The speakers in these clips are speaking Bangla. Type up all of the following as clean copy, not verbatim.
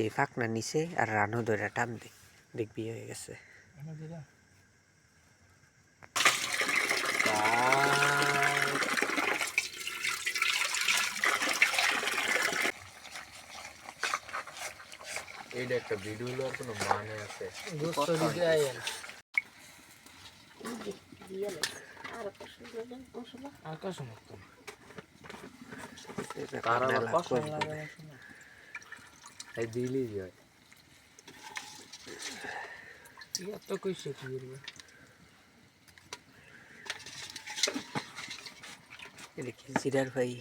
এই ফাঁকনা নিচে আর রানও ধরে টান দে, দেখবি হয়ে গেছে। এইটা একটা ভিডিও লওয়ার কোনো মানে আছে? তার আবার পছন্দ লাগে না, এই দিলি যায় এত কইছে কি করবে। এটা কি জিরার ভাই?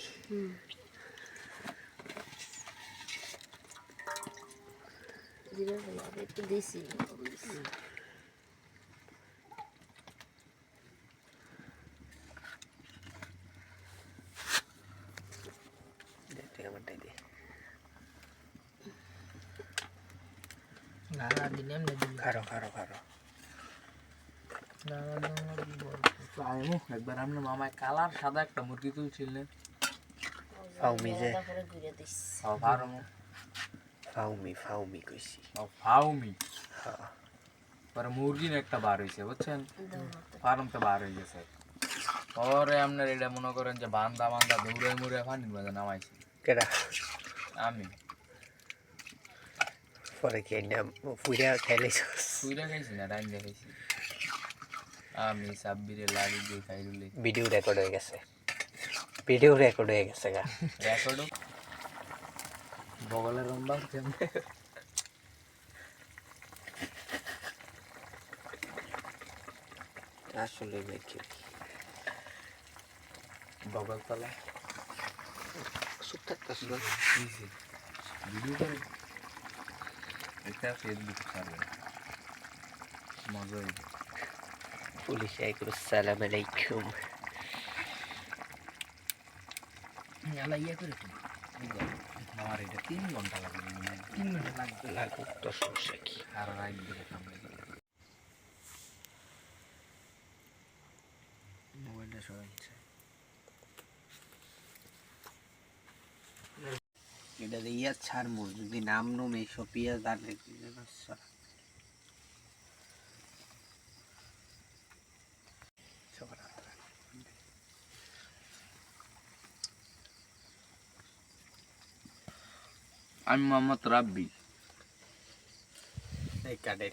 জিরার ভাই আগে একটু দেশি একবার আপনার মামায় কালার সাদা একটা মুরগি তুলছিলেন, ফাউমি যে ফাউমি ফাউমি কইছি। ফাউমি পরে মুরগির একটা বার হয়েছে বুঝছেন, ফার্মতে বার হয়ে গেছে। পরে আপনার এটা মনে করেন যে বান্দা বান্দা দৌড়ে মুড়ে পানির মধ্যে নামাইছি। কেডা? আমি। পরে কি ফুইরা খাইলাইছ? ফুইরা খাইছি না, রাইন্দা খাইছি। আমি সাব্বিরে লাগি দিয়ে খাইরুলি। ভিডিও রেকর্ড হয়ে গেছে, ভিডিও রেকর্ড হয়ে গেছে গা। রেকর্ডও বগলের রম্বা কেমনে আসলে মেকি বগল তলা চুপ থাকতাছ না? ভিডিও করে এটা ফেসবুক ছাড়বে মজা হইবে। পুলিশ আইকুর সালাম আলাইকুম। ইয়া করে আমার এটা 3 ঘন্টা লাগবে, 3 ঘন্টা লাগবে। লাগুক তো সমস্যা কি? আর রাইট দিকে সামনে মোবাইলটা সরাইছে। এটা দিয়া ছাড়মু যদি নাম নুম এইসব পিয়া দাঁড়ে আমি মোহাম্মদ রাব্বি। এই কাটে